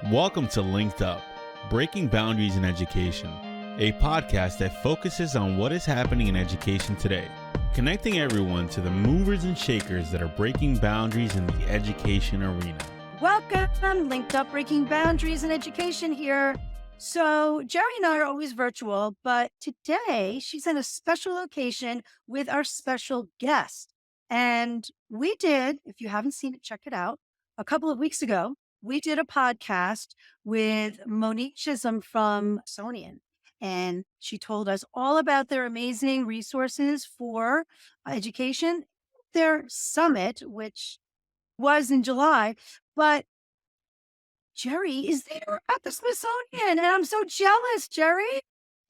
Welcome to LinkedUp, Breaking Boundaries in Education, a podcast that focuses on what is happening in education today, connecting everyone to the movers and shakers that are breaking boundaries in the education arena. Welcome, LinkedUp, Breaking Boundaries in Education here. So Jerry and I are always virtual, but today she's in a special location with our special guest. And we did, if you haven't seen it, check it out. A couple of weeks ago, we did a podcast with Monique Chisholm from Sonian. And she told us all about their amazing resources for education, their summit, which was in July. But Jerry is there at the Smithsonian, and I'm so jealous, Jerry.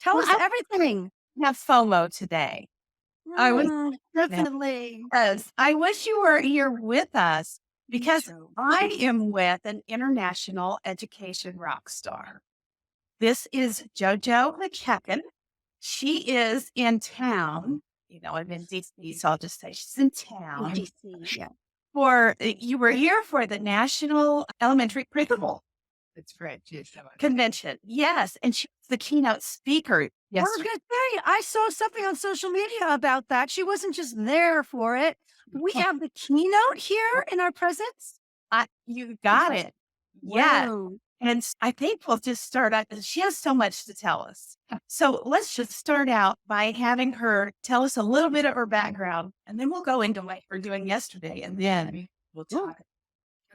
Tell us everything. I have FOMO today. I was definitely. Yes, I wish you were here with us because I am with an international education rock star. This is Joanne McEachen. She is in town. I'm in DC, so I'll just say she's in town. DC, yeah. You were here for the National Elementary Principal. That's right. Yes. Convention. Yes. And she was the keynote speaker. Yes. I was going to say, I saw something on social media about that. She wasn't just there for it. We have the keynote here in our presence. You got it. Yeah. And I think we'll just start out. She has so much to tell us. So let's just start out by having her tell us a little bit of her background, and then we'll go into what we're doing yesterday, and then we'll talk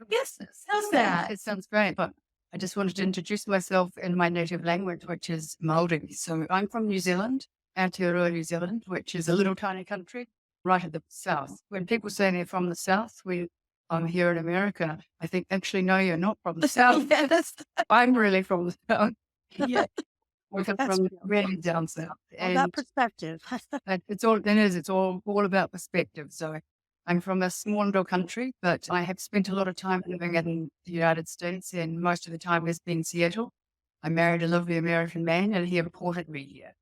business. How's that? It sounds great. But I just wanted to introduce myself in my native language, which is Māori. So I'm from New Zealand, Aotearoa, New Zealand, which is a little tiny country right at the south. When people say they're from the south, I'm here in America. I think, actually, no, you're not from the south. I'm really from the south. Yeah. We're from really down south. And that perspective. It's all about perspective. So I'm from a small little country, but I have spent a lot of time living in the United States, and most of the time has been Seattle. I married a lovely American man, and he imported me here.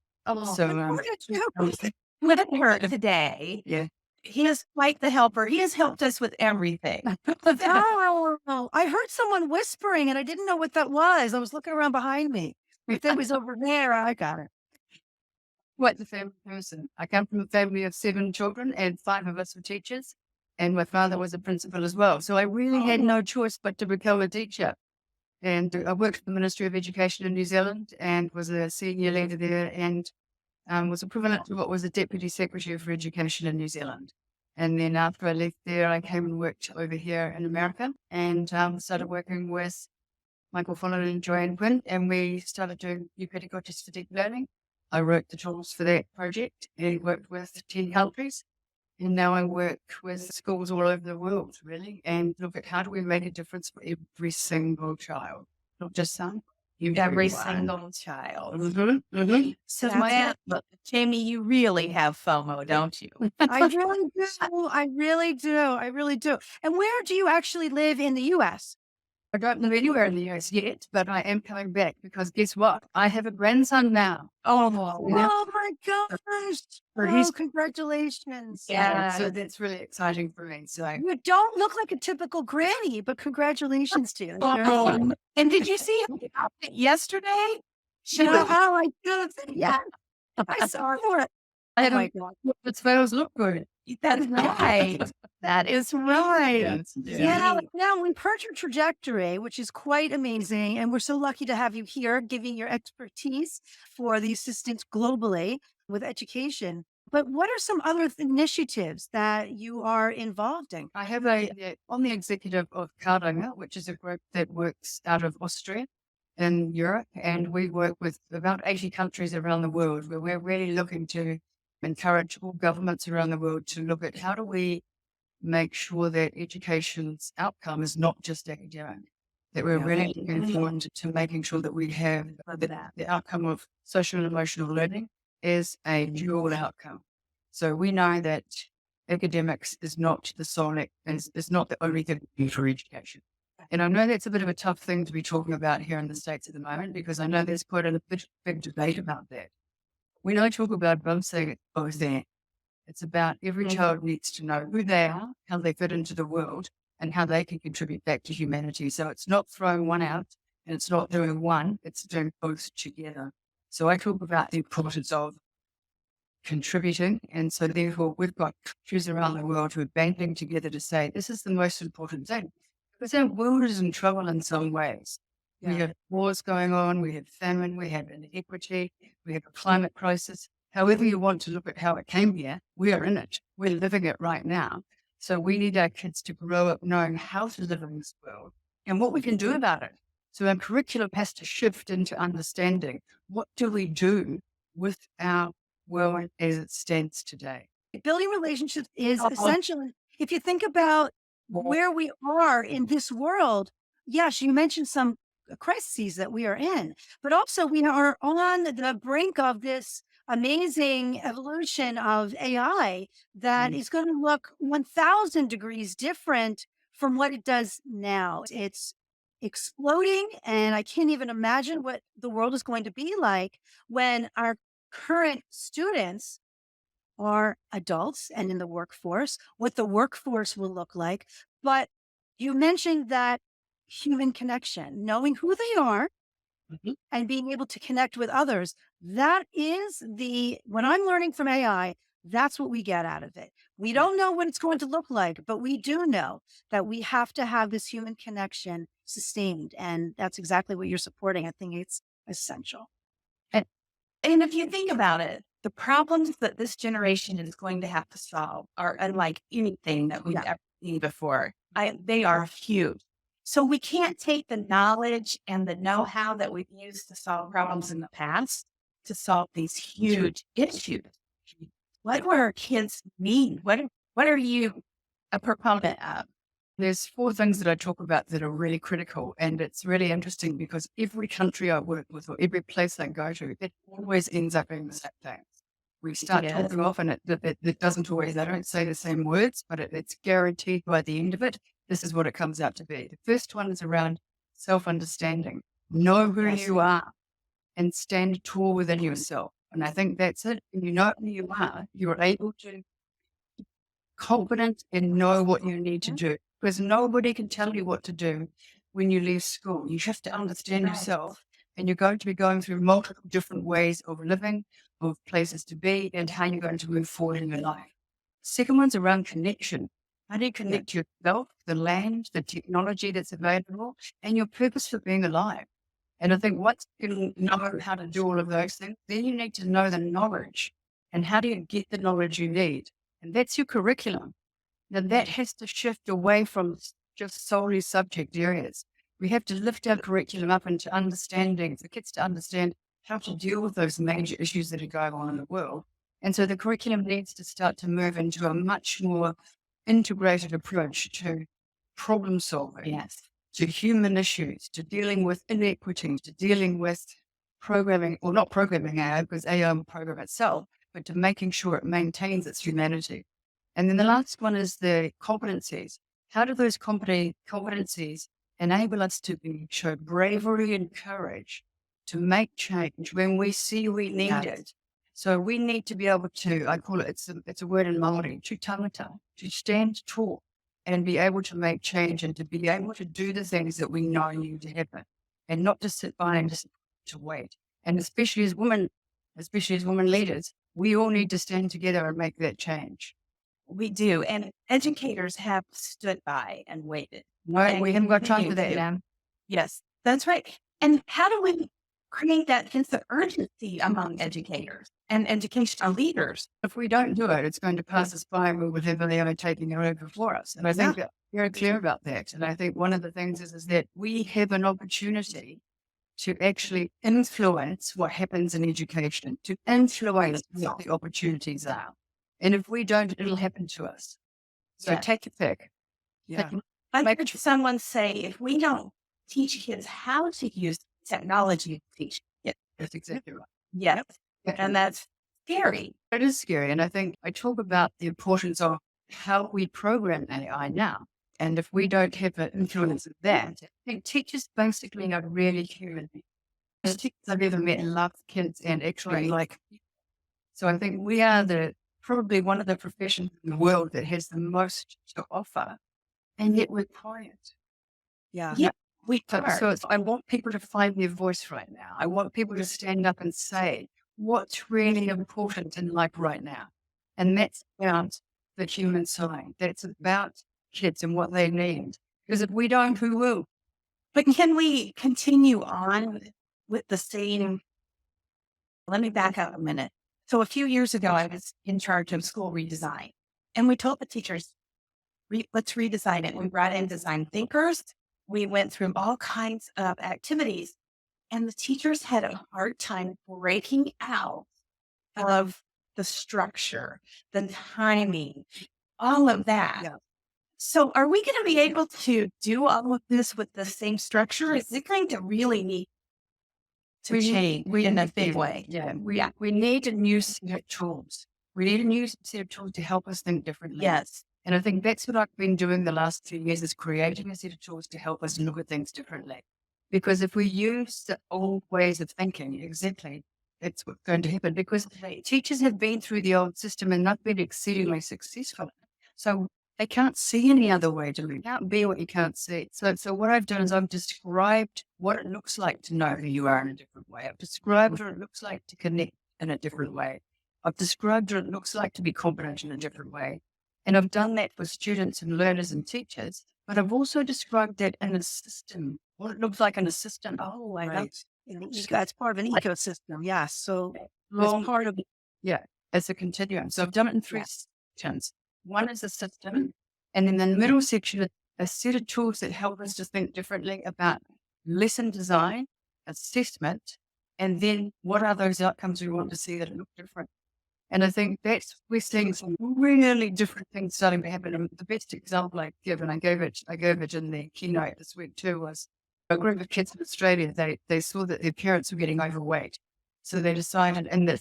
With her today. Yeah. He is quite the helper. He has helped us with everything. Oh, I heard someone whispering, and I didn't know what that was. I was looking around behind me. If it was over there, I got it. Quite the family person. I come from a family of 7 children, and 5 of us were teachers, and my father was a principal as well. So I really had no choice but to become a teacher. And I worked for the Ministry of Education in New Zealand and was a senior leader there, and was equivalent to what was a Deputy Secretary for Education in New Zealand. And then after I left there, I came and worked over here in America and started working with Michael Follow and Joanne McEachen, and we started doing new pedagogies for deep learning. I wrote the tools for that project and worked with 10 countries. And now I work with schools all over the world, really, and look at how do we make a difference for every single child, not just some. Every single child. Mm-hmm. Mm-hmm. So, Jamie, you really have FOMO, don't you? I really do. I really do. And where do you actually live in the U.S.? I don't live anywhere in the US yet, but I am coming back because guess what? I have a grandson now. Oh my gosh. Congratulations. Yeah. So that's really exciting for me. So you don't look like a typical granny, but congratulations to you. And did you see him yesterday? I did. Yeah. I saw it. Oh my God. Its photos look good. That's right. That is right. Yeah. Now we've heard your trajectory, which is quite amazing. And we're so lucky to have you here giving your expertise for the assistance globally with education. But what are some other initiatives that you are involved in? I have on the executive of Karanga, which is a group that works out of Austria in Europe. And we work with about 80 countries around the world where we're really looking to encourage all governments around the world to look at how do we make sure that education's outcome is not just academic, that we're really looking forward to making sure that we have the outcome of social and emotional learning is a dual outcome. So we know that academics is not is not the only thing for education. And I know that's a bit of a tough thing to be talking about here in the States at the moment, because I know there's quite a big debate about that. When I talk about both saying it's both there, it's about every child needs to know who they are, how they fit into the world, and how they can contribute back to humanity. So it's not throwing one out And it's not doing one, it's doing both together. So I talk about the importance of contributing. And so therefore we've got countries around the world who are banding together to say, this is the most important thing. Because our world is in trouble in some ways. Yeah. We have wars going on, we have famine, we have inequity, we have a climate crisis. However you want to look at how it came here, we are in it. We're living it right now. So we need our kids to grow up knowing how to live in this world and what we can do about it. So our curriculum has to shift into understanding what do we do with our world as it stands today. Building relationships is essential. If you think about where we are in this world, yes, you mentioned some crises that we are in, but also we are on the brink of this amazing evolution of AI that is going to look 1,000 degrees different from what it does now. It's exploding, and I can't even imagine what the world is going to be like when our current students are adults and in the workforce, what the workforce will look like. But you mentioned that human connection, knowing who they are and being able to connect with others. That is when I'm learning from AI, that's what we get out of it. We don't know what it's going to look like, but we do know that we have to have this human connection sustained. And that's exactly what you're supporting. I think it's essential. And if you think about it, the problems that this generation is going to have to solve are unlike anything that we've ever seen before. They are huge. So we can't take the knowledge and the know-how that we've used to solve problems in the past to solve these huge issues. What do our kids need? What are you a proponent of? There's 4 things that I talk about that are really critical. And it's really interesting because every country I work with or every place I go to, it always ends up being the same thing. We start talking off and it doesn't always, they don't say the same words, but it's guaranteed by the end of it. This is what it comes out to be. The first one is around self-understanding. Know who you are and stand tall within yourself. And I think that's it. When you know who you are, you're able to confident and know what you need to do. Because nobody can tell you what to do when you leave school. You have to understand yourself. And you're going to be going through multiple different ways of living, of places to be, and how you're going to move forward in your life. Second one's around connection. How do you connect yourself, the land, the technology that's available, and your purpose for being alive? And I think once you know how to do all of those things, then you need to know the knowledge. And how do you get the knowledge you need? And that's your curriculum. Now that has to shift away from just solely subject areas. We have to lift our curriculum up into understanding, for kids to understand how to deal with those major issues that are going on in the world. And so the curriculum needs to start to move into a much more integrated approach to problem solving, to human issues, to dealing with inequity, to dealing with programming, or not programming AI, because AI will program itself, but to making sure it maintains its humanity. And then the last one is the competencies. How do those competencies enable us to show bravery and courage to make change when we see we need it? So we need to be able to, I call it, it's a word in Māori, to tangata, to stand tall and be able to make change and to be able to do the things that we know need to happen and not just sit by and just to wait. And especially as women leaders, we all need to stand together and make that change. We do. And educators have stood by and waited. No, we haven't got time for that now. Yes, that's right. And how do we create that sense of urgency among educators and educational leaders? If we don't do it, it's going to pass us by and we will have the AI taking it over for us. And I think that we're clear about that. And I think one of the things is that we have an opportunity to actually influence what happens in education, to influence what the opportunities are. And if we don't, it'll happen to us. So take a pick. I heard someone say, if we don't teach kids how to use technology to teach it. That's exactly right. Yes. And that's scary. It is scary. And I think I talk about the importance of how we program AI now. And if we don't have an influence of that, I think teachers basically are really human beings. The teachers I've ever met love kids and actually like. So I think we are probably one of the professions in the world that has the most to offer. And yet we're quiet. Yeah. So I want people to find their voice right now. I want people to stand up and say what's really important in life right now. And that's about the human side. That's about kids and what they need. Because if we don't, who will? But can we continue on with the same? Let me back up a minute. So a few years ago, I was in charge of school redesign, and we told the teachers, let's redesign it. We brought in design thinkers. We went through all kinds of activities, and the teachers had a hard time breaking out of the structure, the timing, all of that. Yeah. So are we going to be able to do all of this with the same structure? Is it going to really need to change in a big way? Yeah. We need a new set of tools. We need a new set of tools to help us think differently. Yes. And I think that's what I've been doing the last few years, is creating a set of tools to help us look at things differently. Because if we use the old ways of thinking, exactly, that's what's going to happen. Because teachers have been through the old system and not been exceedingly successful. So they can't see any other way to live. You can't be what you can't see. So what I've done is I've described what it looks like to know who you are in a different way. I've described what it looks like to connect in a different way. I've described what it looks like to be competent in a different way. And I've done that for students and learners and teachers, but I've also described that in a system, what it looks like in a system. Oh, I love it's part of an ecosystem. Yes. So Long, part of as a continuum. So I've done it in three sections. One is a system, and in the middle section, a set of tools that help us to think differently about lesson design, assessment, and then what are those outcomes we want to see that look different. And I think we're seeing some really different things starting to happen. And the best example I give, and I gave it in the keynote this week too, was a group of kids in Australia. They saw that their parents were getting overweight. So they decided, and the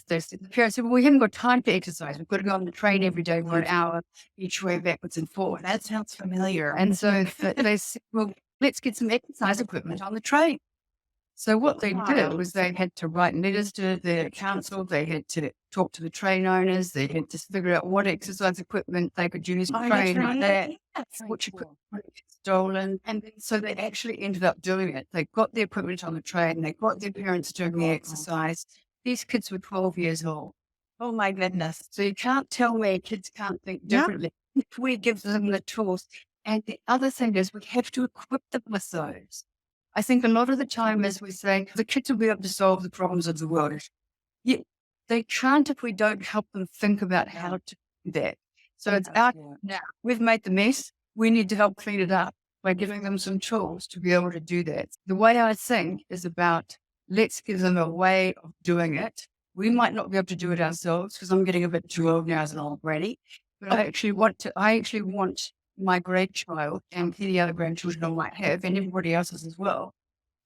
parents said, well, we haven't got time to exercise. We've got to go on the train every day for an hour each way backwards and forward. That sounds familiar. And so they said, well, let's get some exercise equipment on the train. So what they did was they had to write letters to the council. They had to talk to the train owners. They had to figure out what exercise equipment they could use to train like that, which equipment was stolen. And so they actually ended up doing it. They got the equipment on the train. They got their parents doing the exercise. These kids were 12 years old. Oh my goodness. So you can't tell me kids can't think differently. We give them the tools. And the other thing is we have to equip them with those. I think a lot of the time, as we say, the kids will be able to solve the problems of the world. Yet they can't if we don't help them think about how to do that. So it's out now. We've made the mess. We need to help clean it up by giving them some tools to be able to do that. The way I think is about, let's give them a way of doing it. We might not be able to do it ourselves because I'm getting a bit too old now as an old granny. But I actually want my grandchild and any other grandchildren I might have, and everybody else's as well,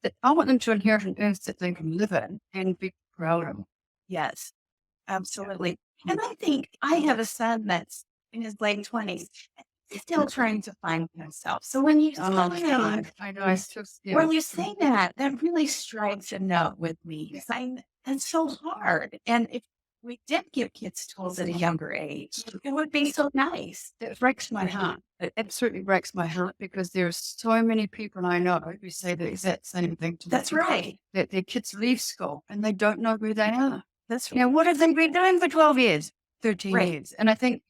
that I want them to inherit an earth that they can live in and be proud of. Yes, absolutely. And I think I have a son that's in his late 20s, still trying to find himself. So when you I know, when you say that, that really strikes a note with me. That's so hard. And if we did give kids tools at a younger age, it would be so nice. It breaks my heart. It absolutely breaks my heart because there are so many people I know who say the exact same thing to me. That's right. That their kids leave school and they don't know who they are. That's right. Now, what have they been doing for 12 years, 13 years? And I think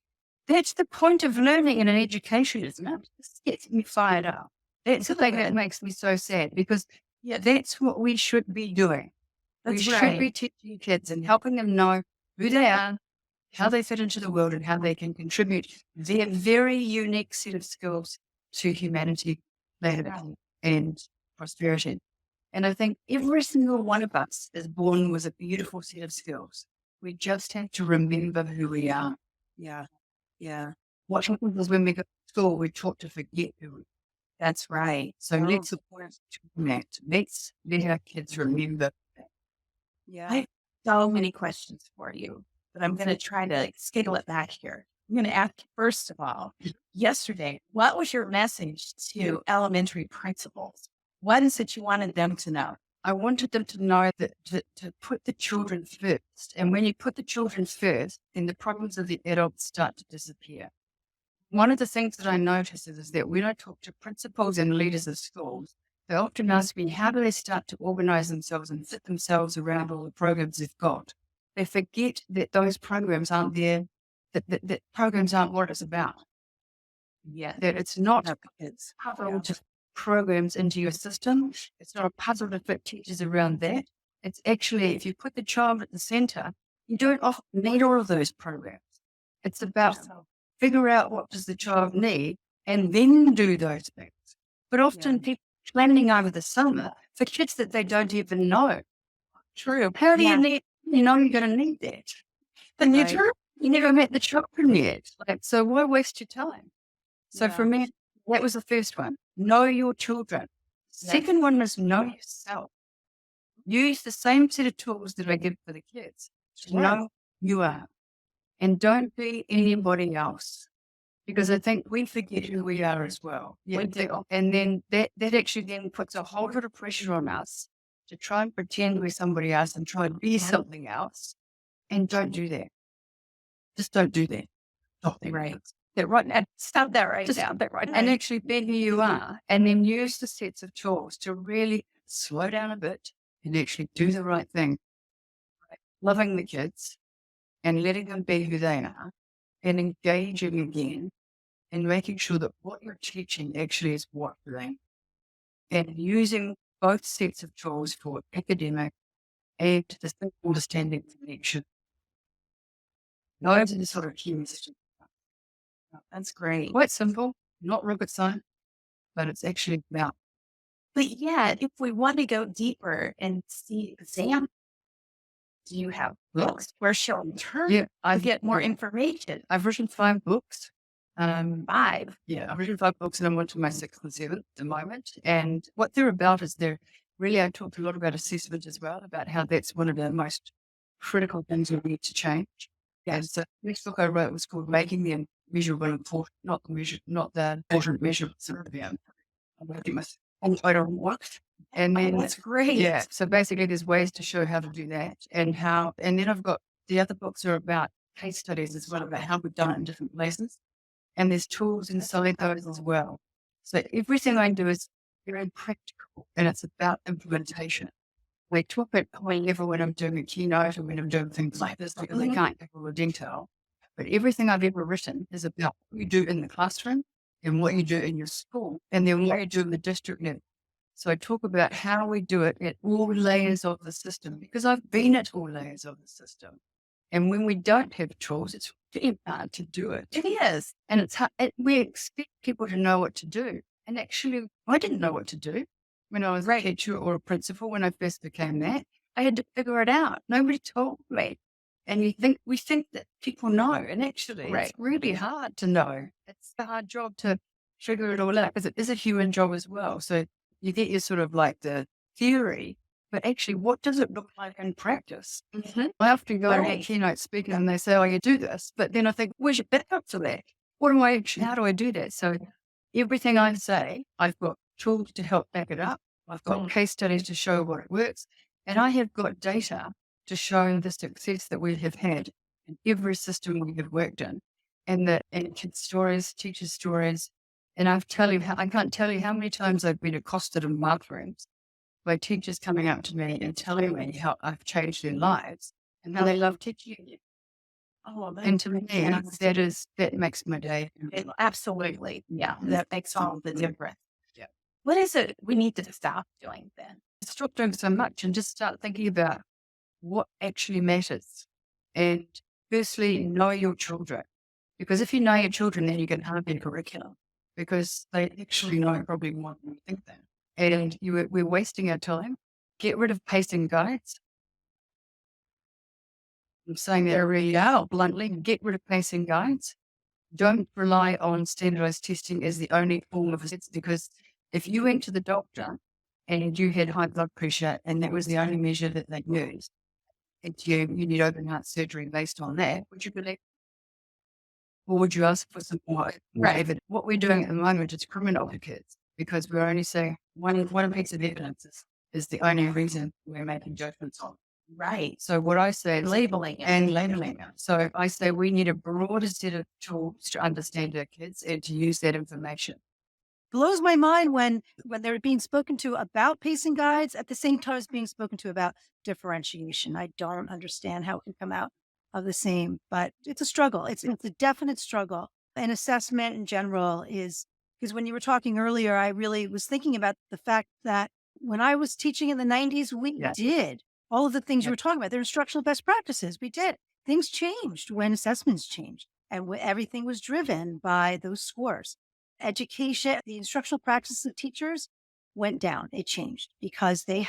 that's the point of learning in an education, isn't it? This gets me fired up. That's the thing that makes me so sad because that's what we should be doing. We should be teaching kids and helping them know who they are, how they fit into the world, and how they can contribute their very unique set of skills to humanity, planet, and prosperity. And I think every single one of us is born with a beautiful set of skills. We just have to remember who we are. Yeah. What happens is when we go to school, we're taught to forget who we are. That's right. So let's support that. Let's let our kids remember. Yeah. I have so many questions for you, but I'm going to try to scale it back here. I'm going to ask, first of all, yesterday, what was your message to elementary principals? What is it you wanted them to know? I wanted them to know that to put the children first. And when you put the children first, then the problems of the adults start to disappear. One of the things that I notice is that when I talk to principals and leaders of schools, They often ask me, how do they start to organize themselves and fit themselves around all the programs they've got? They forget that those programs aren't there, that programs aren't what it's about. Yeah. That it's not a puzzle to programs into your system. It's not a puzzle to fit teachers around that. It's actually, if you put the child at the center, you don't often need all of those programs. It's about figure out what does the child need and then do those things. But often people are planning over the summer for kids that they don't even know. True. How do you need, you're going to need that? But you never met the children yet. So why waste your time? So for me, that was the first one. Know your children. Second one is know yourself. Use the same set of tools that I give for the kids to know you are. And don't be anybody else. Because I think we forget who we are as well. Yeah. And then that actually then puts a whole lot of pressure on us to try and pretend we're somebody else and try and be something else. And don't do that. Just don't do that. Stop that right now. And actually be who you are. And then use the sets of tools to really slow down a bit and actually do the right thing. Loving the kids and letting them be who they are and engaging again and making sure that what you're teaching actually is what you're doing. And using both sets of tools for academic and the understanding connection. Those are the sort of keys. That's great. Quite simple, not rocket science, but it's actually about. But yeah, if we want to go deeper and see examples, do you have books where she'll turn to get more information? I've written 5 books. 5? Yeah, I've written 5 books and I'm on to my 6th and 7th at the moment. And what they're about is I talked a lot about assessment as well, about how that's one of the most critical things we need to change. And so the next book I wrote was called Making the Measurable Important, not the important measurements of the I don't work. And then that's great. Yeah. So basically there's ways to show how to do that and then I've got the other books are about case studies as well, about how we've done it in different places. And there's tools inside those as well. So everything I do is very practical and it's about implementation. I talk at high level when I'm doing a keynote or when I'm doing things like this because I can't give all the detail. But everything I've ever written is about what you do in the classroom and what you do in your school and then what you do in the district level. So I talk about how we do it at all layers of the system because I've been at all layers of the system. And when we don't have tools, it's really hard to do it. It is. And it's hard. We expect people to know what to do. And actually, I didn't know what to do when I was a teacher or a principal. When I first became that, I had to figure it out. Nobody told me. And we think that people know. And actually, it's really hard to know. It's a hard job to figure it all out because it is a human job as well. So you get your sort of like the theory, but actually, what does it look like in practice? I often go to keynote speaking and they say, oh, you do this. But then I think, where's your backup for that? How do I do that? So everything I say, I've got tools to help back it up. I've got case studies to show what it works. And I have got data to show the success that we have had in every system we have worked in. And kids' stories, teachers' stories. And I can't tell you how many times I've been accosted in bathrooms by teachers coming up to me and telling me how I've changed their lives and how they love teaching you. Oh, and to me, that makes my day. Absolutely. Yeah. That makes all the difference. Yeah. What is it we need to stop doing then? Stop doing so much and just start thinking about what actually matters. And firstly, know your children. Because if you know your children, then you can have their curriculum. Because they actually know probably more than you think that. And we're wasting our time. Get rid of pacing guides. I'm saying that really bluntly. Get rid of pacing guides. Don't rely on standardized testing as the only form of assessment because if you went to the doctor and you had high blood pressure and that was the only measure that they used, and you need open heart surgery based on that, would you believe? Or would you ask for some more? Right. What we're doing at the moment is criminal for kids because we're only saying one piece of evidence is the only reason we're making judgments on. Right. So what I say is labeling it. So I say we need a broader set of tools to understand our kids and to use that information. blows my mind when they're being spoken to about pacing guides at the same time as being spoken to about differentiation. I don't understand how it can come out of the same, but it's a struggle. It's a definite struggle. And assessment in general is, because when you were talking earlier, I really was thinking about the fact that when I was teaching in the 90s, we did all of the things you were talking about. They're instructional best practices. We did. Things changed when assessments changed, and everything was driven by those scores. Education, the instructional practices of teachers went down. It changed because they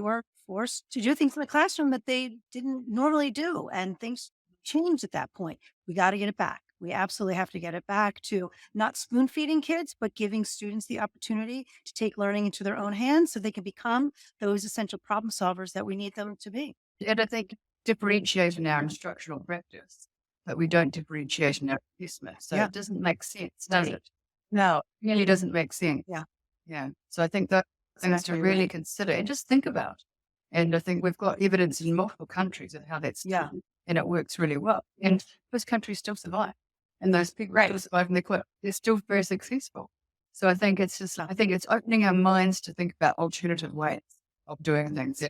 were forced to do things in the classroom that they didn't normally do. And things changed at that point. We got to get it back. We absolutely have to get it back to not spoon feeding kids, but giving students the opportunity to take learning into their own hands so they can become those essential problem solvers that we need them to be. And I think differentiate in our instructional practice, but we don't differentiate in our assessment. So it doesn't make sense, does it? No, It really doesn't make sense. Yeah. So I think that things to really consider and just think about. And I think we've got evidence in multiple countries of how that's done, and it works really well. And those countries still survive. And those people still survive and they're still very successful. So I think it's opening our minds to think about alternative ways of doing things.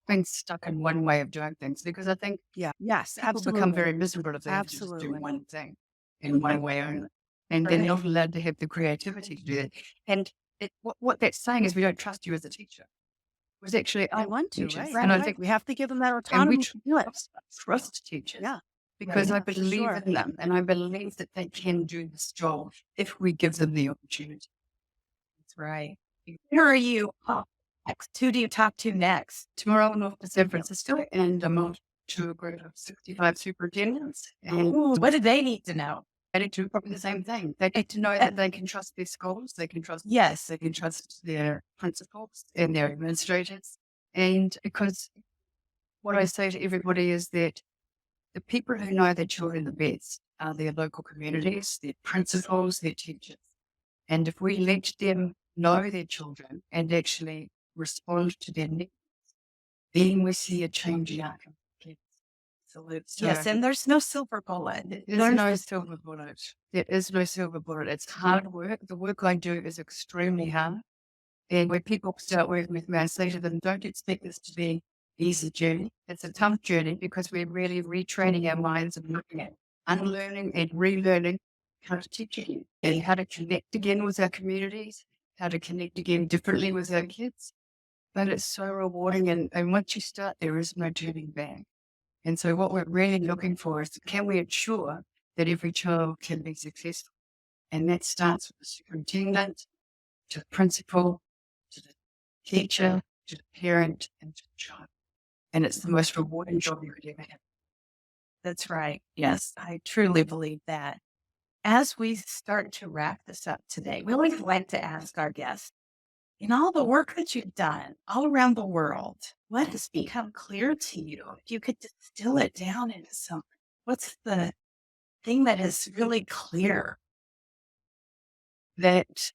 Being stuck in one way of doing things, because I think people become very miserable if they have to just do one thing in one way only. And they're not allowed to have the creativity to do that. And what that's saying is we don't trust you as a teacher. It was actually, I want to, teachers. right? And I think we have to give them that autonomy. And we trust teachers. Yeah. Because I believe in them, and I believe that they can do this job if we give them the opportunity. That's right. Where are you? Who do you talk to next? Tomorrow I'm off to San Francisco, and I'm off to a group of 65 superintendents. And what do they need to know? They need to do probably the same thing. They need to know that they can trust their schools, they can trust they can trust their principals and their administrators. And because what I say to everybody is that the people who know their children the best are their local communities, their principals, their teachers. And if we let them know their children and actually respond to their needs, then we see a change in outcome. Yes, and there's no silver bullet. There's no silver bullet. There is no silver bullet. It's hard work. The work I do is extremely hard. And when people start working with me, I say to them, don't expect this to be easy journey. It's a tough journey because we're really retraining our minds and looking at unlearning and relearning how to teach again and how to connect again with our communities, how to connect again differently with our kids. But it's so rewarding. And once you start, there is no turning back. And so what we're really looking for is, can we ensure that every child can be successful? And that starts with the superintendent, to the principal, to the teacher, to the parent, and to the child. And it's the most rewarding job you could ever have. That's right. Yes, I truly believe that. As we start to wrap this up today, we always like to ask our guests, in all the work that you've done all around the world, what has become clear to you? If you could distill it down into something, what's the thing that is really clear? That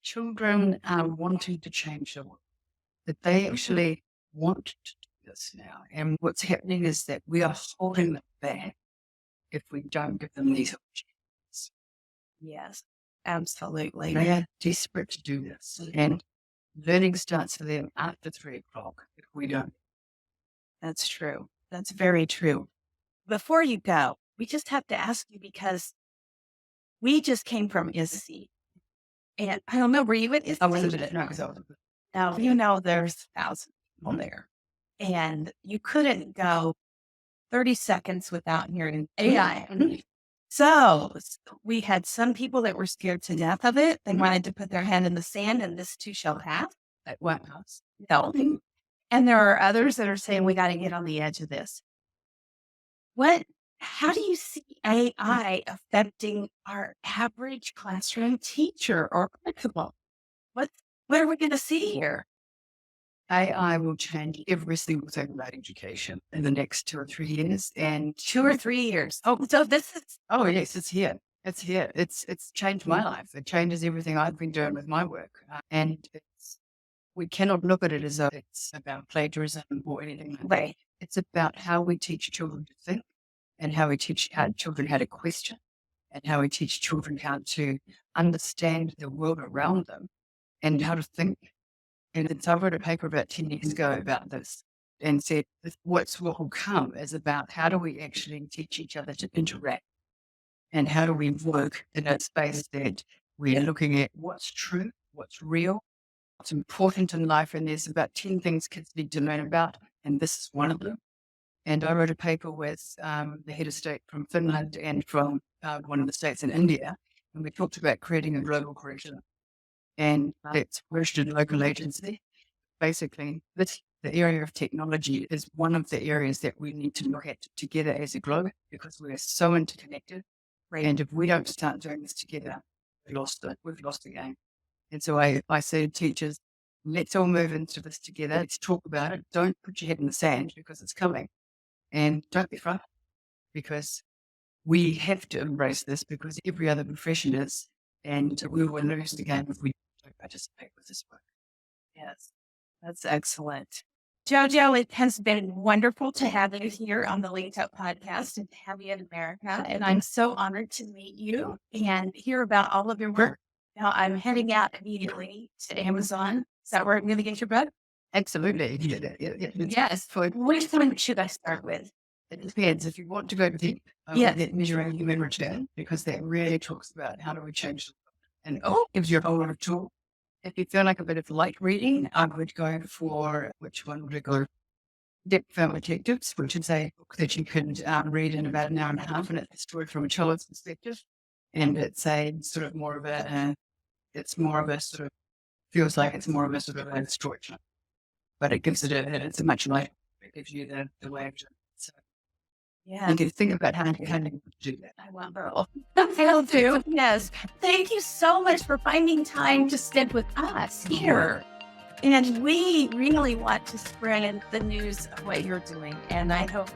children are wanting to change the world, that they actually want to do this now. And what's happening is that we are holding them back if we don't give them these opportunities. Yes, absolutely. They are desperate to do this. And learning starts for them after 3 o'clock if we don't. That's true. That's very true. Before you go, we just have to ask you, because we just came from ISSE. And I don't know, were you at ISSE? I wasn't at it. No, because I was. Now, you know, there's thousands of people there. And you couldn't go 30 seconds without hearing AI. So we had some people that were scared to death of it. They wanted to put their hand in the sand, and this too shall pass. At what house? No. And there are others that are saying we got to get on the edge of this. How do you see AI affecting our average classroom teacher or principal? What are we going to see here? AI will change every single thing about education in the next 2 or 3 years. And 2 or 3 years. Oh, so this is. Oh, yes, it's here. It's here. It's changed my life. It changes everything I've been doing with my work. And we cannot look at it as though it's about plagiarism or anything like that. It's about how we teach children to think and how we teach children how to question and how we teach children how to understand the world around them and how to think. And so I wrote a paper about 10 years ago about this and said, what will come is about how do we actually teach each other to interact, and how do we work in a space that we are looking at what's true, what's real, what's important in life. And there's about 10 things kids need to learn about, and this is one of them. And I wrote a paper with the head of state from Finland and from one of the states in India, and we talked about creating a global curriculum. And it's registered local agency. Basically, the area of technology is one of the areas that we need to look at together as a globe, because we are so interconnected. Right. And if we don't start doing this together, we've lost the game. And so I say to teachers, let's all move into this together. Let's talk about it. Don't put your head in the sand, because it's coming. And don't be frightened, because we have to embrace this, because every other profession is, and we will lose the game if we don't participate with this work. Yes, that's excellent. Jojo, it has been wonderful to have you here on the LinkedUp podcast and to have you in America. And I'm so honored to meet you and hear about all of your work. Now I'm heading out immediately to Amazon. Is that where I'm going to get your book? Absolutely. Yes. Which one should I start with? It depends. If you want to go deep, that measuring human return, because that really talks about how do we change, and gives you a whole lot of tools. If you feel like a bit of light reading, I would go for, which one would I go? Detectives, which is a book that you can read in about an hour and a half, and it's a story from a child's perspective. And it's a sort of more of a, feels like it's more of a sort of a story. But it gives it's a much lighter, it gives you the way of doing it. So, yeah. You can think about how to do that. I will do. Yes. Thank you so much for finding time to spend with us here. And we really want to spread the news of what you're doing. And I hope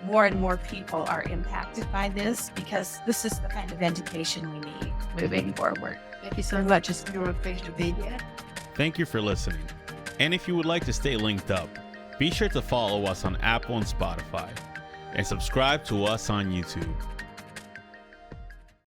more and more people are impacted by this, because this is the kind of education we need moving forward. Thank you so much. It's been a pleasure to be here. Thank you for listening. And if you would like to stay linked up, be sure to follow us on Apple and Spotify, and subscribe to us on YouTube.